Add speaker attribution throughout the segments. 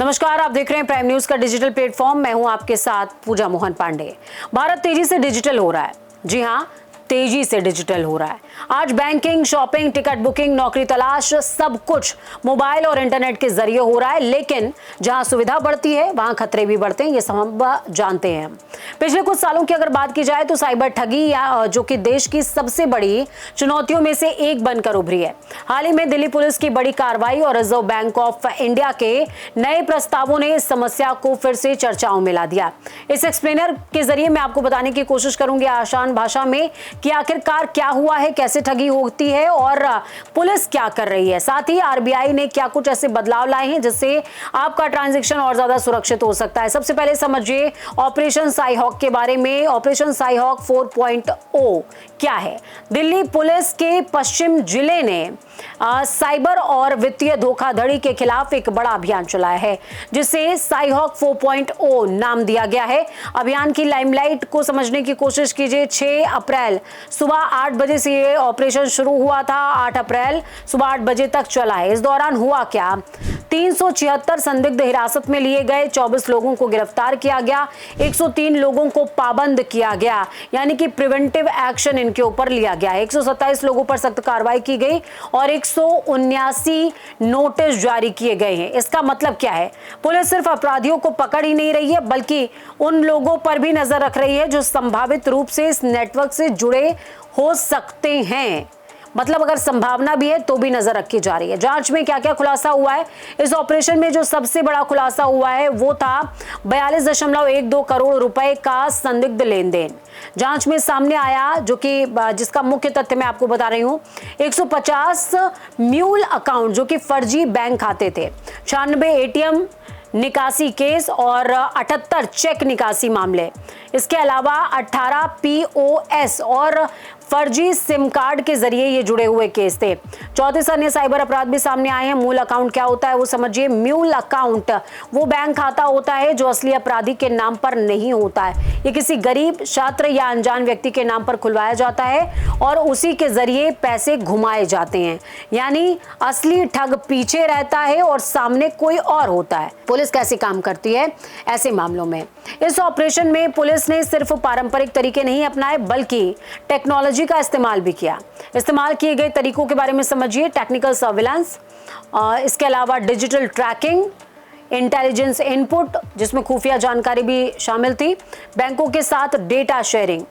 Speaker 1: नमस्कार, आप देख रहे हैं प्राइम न्यूज का डिजिटल प्लेटफॉर्म। मैं हूं आपके साथ पूजा मोहन पांडे। भारत तेजी से डिजिटल हो रहा है। जी हां, तेजी से डिजिटल हो रहा है। आज बैंकिंग, शॉपिंग, टिकट बुकिंग, नौकरी तलाश सब कुछ मोबाइल और इंटरनेट के जरिए हो रहा है। लेकिन जहां सुविधा बढ़ती है वहां खतरे भी बढ़ते हैं, ये सब जानते हैं। पिछले कुछ सालों की अगर बात की जाए तो साइबर ठगी जो कि देश की सबसे बड़ी चुनौतियों में से एक बनकर उभरी है। हाल ही में दिल्ली पुलिस की बड़ी कार्रवाई और रिजर्व बैंक ऑफ इंडिया के नए प्रस्तावों ने इस समस्या को फिर से चर्चाओं में ला दिया। इस एक्सप्लेनर के जरिए मैं आपको बताने की कोशिश करूंगी आसान भाषा में कि आखिरकार क्या हुआ है, कैसे ठगी होती है और पुलिस क्या कर रही है। साथ ही आरबीआई ने क्या कुछ ऐसे बदलाव लाए हैं जिससे आपका ट्रांजैक्शन और ज्यादा सुरक्षित हो सकता है। सबसे पहले समझिए ऑपरेशन साइहॉक के बारे में। ऑपरेशन साइहॉक 4.0 क्या है? दिल्ली पुलिस के पश्चिम जिले ने साइबर और वित्तीय धोखाधड़ी के खिलाफ एक बड़ा अभियान चलाया है जिसे साइहॉक 4.0 नाम दिया गया है। अभियान की लाइमलाइट को समझने की कोशिश कीजिए। 6 अप्रैल सुबह 8 बजे से ये ऑपरेशन शुरू हुआ था। 8 अप्रैल सुबह 8 बजे तक चला है। इस दौरान हुआ क्या? 376 संदिग्ध हिरासत में लिए गए, 24 लोगों को गिरफ्तार किया गया, 103 लोगों को पाबंद किया गया, यानी कि प्रिवेंटिव एक्शन इनके ऊपर लिया गया। 127 लोगों पर सख्त कार्रवाई की गई और 179 नोटिस जारी किए गए हैं। इसका मतलब क्या है? पुलिस सिर्फ अपराधियों को पकड़ ही नहीं रही है बल्कि उन लोगों पर भी नजर रख रही है जो संभावित रूप से इस नेटवर्क से जुड़े हो सकते हैं। मतलब अगर संभावना भी है तो भी नजर रखी जा रही है। जांच में क्या क्या खुलासा हुआ है? इस ऑपरेशन में जो सबसे बड़ा खुलासा हुआ है वो था 42.12 करोड़ रुपए का संदिग्ध लेन देन। जांच में सामने आया जो कि जिसका मुख्य तथ्य मैं आपको बता रही हूं। 150 म्यूल अकाउंट जो कि फर्जी बैंक खाते थे, 96 एटीएम निकासी केस और 78 चेक निकासी मामले। इसके अलावा 18 पीओएस और फर्जी सिम कार्ड के जरिए ये जुड़े हुए केस थे। 34 अन्य साइबर अपराध भी सामने आए हैं। मूल अकाउंट क्या होता है वो समझिए। म्यूल अकाउंट वो बैंक खाता होता है जो असली अपराधी के नाम पर नहीं होता है। ये किसी गरीब, छात्र या अनजान व्यक्ति के नाम पर खुलवाया जाता है और उसी के जरिए पैसे घुमाए जाते हैं। यानी असली ठग पीछे रहता है और सामने कोई और होता है। पुलिस कैसे काम करती है ऐसे मामलों में? इस ऑपरेशन में पुलिस ने सिर्फ पारंपरिक तरीके नहीं अपनाए बल्कि टेक्नोलॉजी का इस्तेमाल भी किया। इस्तेमाल किए गए तरीकों के बारे में समझिए। टेक्निकल सर्विलांस, इसके अलावा डिजिटल ट्रैकिंग, इंटेलिजेंस इनपुट जिसमें खुफिया जानकारी भी शामिल थी, बैंकों के साथ डेटा शेयरिंग।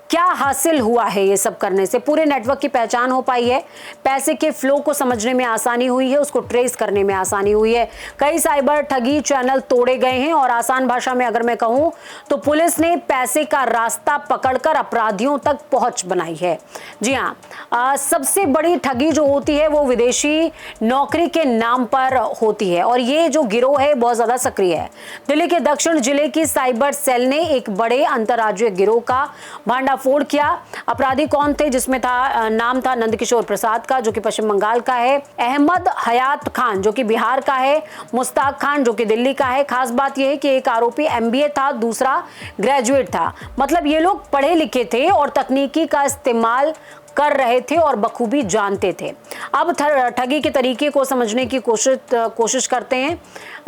Speaker 1: क्या हासिल हुआ है ये सब करने से? पूरे नेटवर्क की पहचान हो पाई है, पैसे के फ्लो को समझने में आसानी हुई है, उसको ट्रेस करने में आसानी हुई है। कई साइबर ठगी चैनल तोड़े गए हैं और आसान भाषा में अगर मैं कहूं तो पुलिस ने पैसे का रास्ता पकड़कर अपराधियों तक पहुंच बनाई है। जी हाँ, सबसे बड़ी ठगी जो होती है वो विदेशी नौकरी के नाम पर होती है और ये जो गिरोह है बहुत ज्यादा सक्रिय है। दिल्ली के दक्षिण जिले की साइबर सेल ने एक बड़े अंतर्राज्यीय गिरोह का फोड़ किया। अपराधी कौन थे? जिसमें नाम था नंदकिशोर प्रसाद का जो कि पश्चिम बंगाल का है, अहमद हयात खान जो कि बिहार का है, मुस्ताक खान जो कि दिल्ली का है। खास बात यह है कि एक आरोपी एमबीए था, दूसरा ग्रेजुएट था। मतलब ये लोग पढ़े लिखे थे और तकनीकी का इस्तेमाल कर रहे थे और बखूबी जानते थे। अब ठगी के तरीके को समझने की कोशिश करते हैं।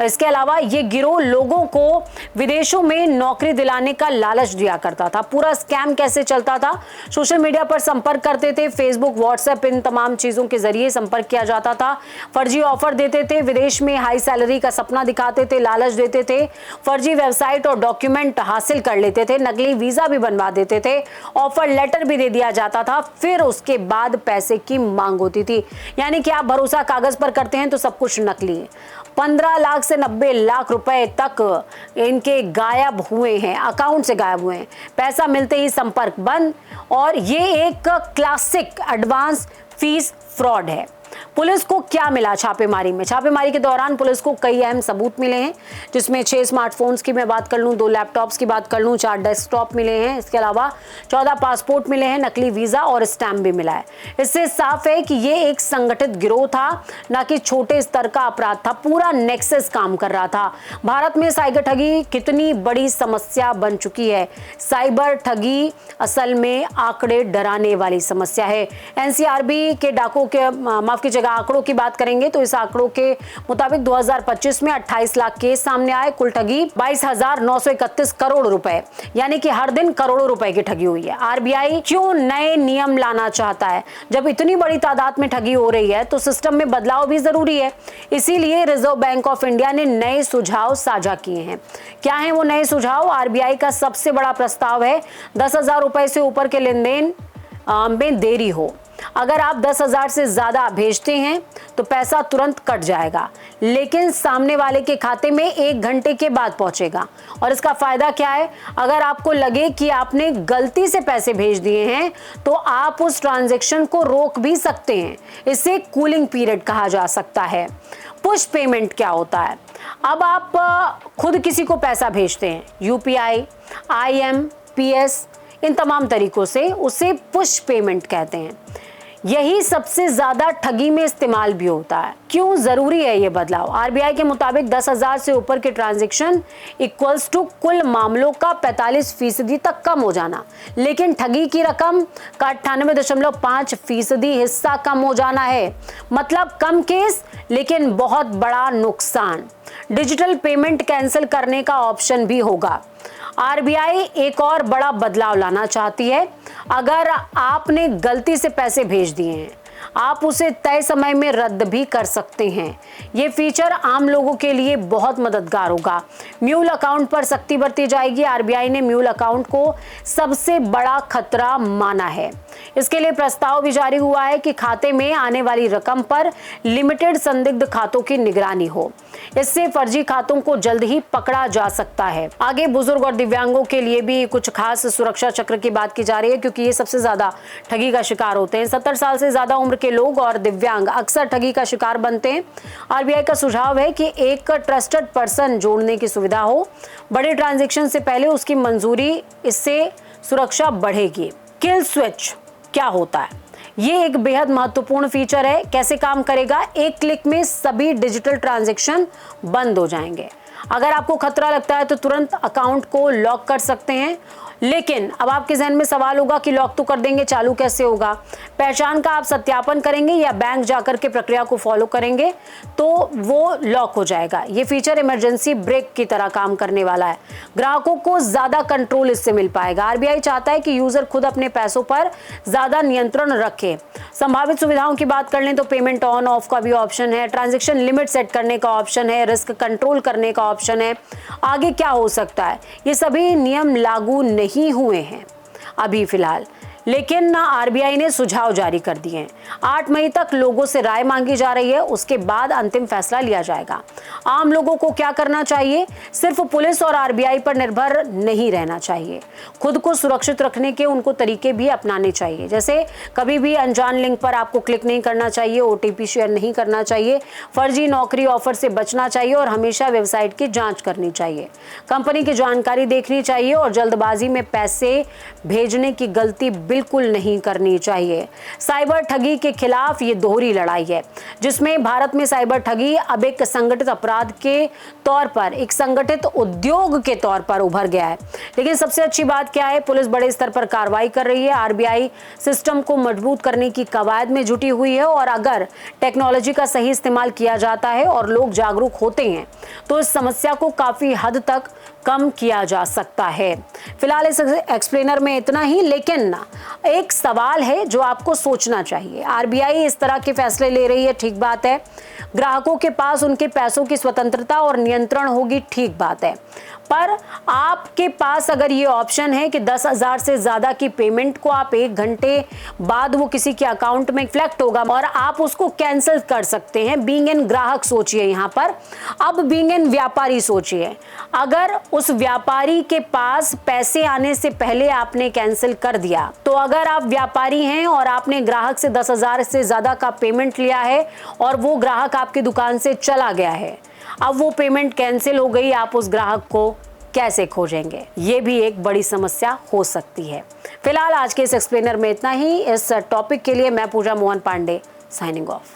Speaker 1: इसके अलावा ये गिरोह लोगों को विदेशों में नौकरी दिलाने का लालच दिया करता था। पूरा स्कैम कैसे चलता था? सोशल मीडिया पर संपर्क करते थे, फेसबुक, व्हाट्सएप, इन तमाम चीजों के जरिए संपर्क किया जाता था। फर्जी ऑफर देते थे, विदेश में हाई सैलरी का सपना दिखाते थे, लालच देते थे, फर्जी वेबसाइट और डॉक्यूमेंट हासिल कर लेते थे, नकली वीजा भी बनवा देते थे, ऑफर लेटर भी दे दिया जाता था। फिर उसके बाद पैसे की मांग होती थी। यानी कि आप भरोसा कागज पर करते हैं तो सब कुछ नकली। 15 लाख से 90 लाख रुपए तक इनके गायब हुए हैं, अकाउंट से गायब हुए हैं। पैसा मिलते ही संपर्क बंद। और ये एक क्लासिक एडवांस फीस फ्रॉड है। पुलिस को क्या मिला छापेमारी में? छापेमारी के दौरान पुलिस को कई अहम सबूत मिले हैं जिसमें 6 स्मार्टफोन्स की मैं बात कर लूं, 2 लैपटॉप्स की बात कर लूं, 4 डेस्कटॉप मिले हैं। इसके अलावा 14 पासपोर्ट मिले हैं, नकली वीजा और स्टैम्प भी मिला है। इससे साफ है कि ये एक संगठित गिरोह था, ना कि छोटे स्तर का अपराध था। पूरा नेक्सस काम कर रहा था। भारत में साइबर ठगी कितनी बड़ी समस्या बन चुकी है। साइबर ठगी असल में आंकड़े डराने वाली समस्या है। एनसीआरबी के डाकों के माफ कीजिएगा अगर आंकड़ों की बात करेंगे तो इस आंकड़ों के मुताबिक 2025 में 28 लाख केस सामने आए, कुल ठगी 22,931 करोड़ रुपए, यानी कि हर दिन करोड़ों रुपए की ठगी हुई है। आरबीआई क्यों नए नियम लाना चाहता है? जब इतनी बड़ी तादाद में ठगी हो रही है तो सिस्टम में बदलाव भी जरूरी है। इसीलिए रिजर्व बैंक ऑफ इंडिया ने नए सुझाव साझा किए हैं। क्या है वो नए सुझाव? आरबीआई का सबसे बड़ा प्रस्ताव है 10,000 रुपए से ऊपर के लेन देन में देरी हो। अगर आप 10,000 से ज्यादा भेजते हैं तो पैसा तुरंत कट जाएगा, लेकिन सामने वाले के खाते में 1 घंटे के बाद पहुंचेगा। और इसका फायदा क्या है? अगर आपको लगे कि आपने गलती से पैसे भेज दिए हैं तो आप उस ट्रांजैक्शन को रोक भी सकते हैं। इसे कूलिंग पीरियड कहा जा सकता है। पुश पेमेंट क्या होता है? अब आप खुद किसी को पैसा भेजते हैं, यूपीआई, IMPS, इन तमाम तरीकों से, उसे पुश पेमेंट कहते हैं। यही सबसे ज्यादा ठगी में इस्तेमाल भी होता है। क्यों जरूरी है ये बदलाव? आरबीआई के मुताबिक 10,000 से ऊपर के ट्रांजैक्शन इक्वल्स टू कुल मामलों का 45% तक कम हो जाना, लेकिन ठगी की रकम का 98.5% हिस्सा कम हो जाना है। मतलब कम केस लेकिन बहुत बड़ा नुकसान। डिजिटल पेमेंट कैंसिल करने का ऑप्शन भी होगा। आरबीआई एक और बड़ा बदलाव लाना चाहती है। अगर आपने गलती से पैसे भेज दिए हैं, आप उसे तय समय में रद्द भी कर सकते हैं। ये फीचर आम लोगों के लिए बहुत मददगार होगा। म्यूल अकाउंट पर सख्ती बरती जाएगी। आरबीआई ने म्यूल अकाउंट को सबसे बड़ा खतरा माना है। इसके लिए प्रस्ताव भी जारी हुआ है कि खाते में आने वाली रकम पर लिमिटेड संदिग्ध खातों की निगरानी हो। इससे फर्जी खातों को जल्द ही पकड़ा जा सकता है। आगे बुजुर्ग और दिव्यांगों के लिए भी कुछ खास सुरक्षा चक्र की बात की जा रही है, क्योंकि ये सबसे ज्यादा ठगी का शिकार होते हैं। 70 साल से ज्यादा उम्र के लोग और दिव्यांग अक्सर ठगी का शिकार बनते हैं। आरबीआई का सुझाव है कि एक ट्रस्टेड पर्सन जोड़ने की सुविधा हो। बड़े ट्रांजैक्शन से पहले उसकी मंजूरी, इससे सुरक्षा बढ़ेगी। किल स्विच क्या होता है? ये एक बेहद महत्वपूर्ण फीचर है। कैसे काम करेगा? एक क्लिक में सभी डिजिटल ट्रांजैक्शन बंद हो जाएंगे। अगर आपको खतरा लगता है तो तुरंत अकाउंट को लॉक कर सकते हैं, लेकिन अब आपके जहन में सवाल होगा कि लॉक तो कर देंगे, चालू कैसे होगा? पहचान का आप सत्यापन करेंगे या बैंक जाकर के प्रक्रिया को फॉलो करेंगे तो वो लॉक हो जाएगा। ये फीचर इमरजेंसी ब्रेक की तरह काम करने वाला है। ग्राहकों को ज्यादा कंट्रोल इससे मिल पाएगा। आरबीआई चाहता है कि यूजर खुद अपने पैसों पर ज्यादा नियंत्रण रखे। संभावित सुविधाओं की बात कर लें तो पेमेंट ऑन ऑफ का भी ऑप्शन है, ट्रांजैक्शन लिमिट सेट करने का ऑप्शन है, रिस्क कंट्रोल करने का ऑप्शन है। आगे क्या हो सकता है? ये सभी नियम लागू नहीं हुए हैं अभी फिलहाल, लेकिन आरबीआई ने सुझाव जारी कर दिए हैं। 8 मई तक लोगों से राय मांगी जा रही है, उसके बाद अंतिम फैसला लिया जाएगा। आम लोगों को क्या करना चाहिए? सिर्फ पुलिस और आरबीआई पर निर्भर नहीं रहना चाहिए। खुद को सुरक्षित रखने के उनको तरीके भी अपनाने चाहिए, जैसे कभी भी अनजान लिंक पर आपको क्लिक नहीं करना चाहिए, ओटीपी शेयर नहीं करना चाहिए, फर्जी नौकरी ऑफर से बचना चाहिए और हमेशा वेबसाइट की जांच करनी चाहिए। कंपनी की जानकारी देखनी चाहिए और जल्दबाजी में पैसे भेजने की गलती बिल्कुल नहीं करनी चाहिए। साइबर ठगी के खिलाफ ये दोहरी लड़ाई है, जिसमें भारत में साइबर ठगी अब एक संगठित अपराध के तौर पर, एक संगठित उद्योग के तौर पर उभर गया है। लेकिन सबसे अच्छी बात क्या है? पुलिस बड़े स्तर पर कार्रवाई कर रही है। आरबीआई सिस्टम को मजबूत करने की कवायद में जुटी हुई है और अगर टेक्नोलॉजी का सही इस्तेमाल किया जाता है और लोग जागरूक होते हैं तो इस समस्या को काफी हद तक कम किया जा सकता है। फिलहाल इस एक्सप्लेनर में इतना ही, लेकिन एक सवाल है जो आपको सोचना चाहिए। आरबीआई इस तरह के फैसले ले रही है, ठीक बात है। ग्राहकों के पास उनके पैसों की स्वतंत्रता और नियंत्रण होगी, ठीक बात है। पर आपके पास अगर ये ऑप्शन है कि 10,000 से ज्यादा की पेमेंट को आप 1 घंटे बाद वो किसी के अकाउंट में रिफ्लेक्ट होगा और आप उसको कैंसिल कर सकते हैं। बीइंग एन ग्राहक सोचिए यहाँ पर, अब बीइंग एन व्यापारी सोचिए। अगर उस व्यापारी के पास पैसे आने से पहले आपने कैंसिल कर दिया, तो अगर आप व्यापारी हैं और आपने ग्राहक से 10,000 से ज्यादा का पेमेंट लिया है और वो ग्राहक आपकी दुकान से चला गया है, अब वो पेमेंट कैंसिल हो गई, आप उस ग्राहक को कैसे खोजेंगे? ये भी एक बड़ी समस्या हो सकती है। फिलहाल आज के इस एक्सप्लेनर में इतना ही। इस टॉपिक के लिए मैं पूजा मोहन पांडे साइनिंग ऑफ।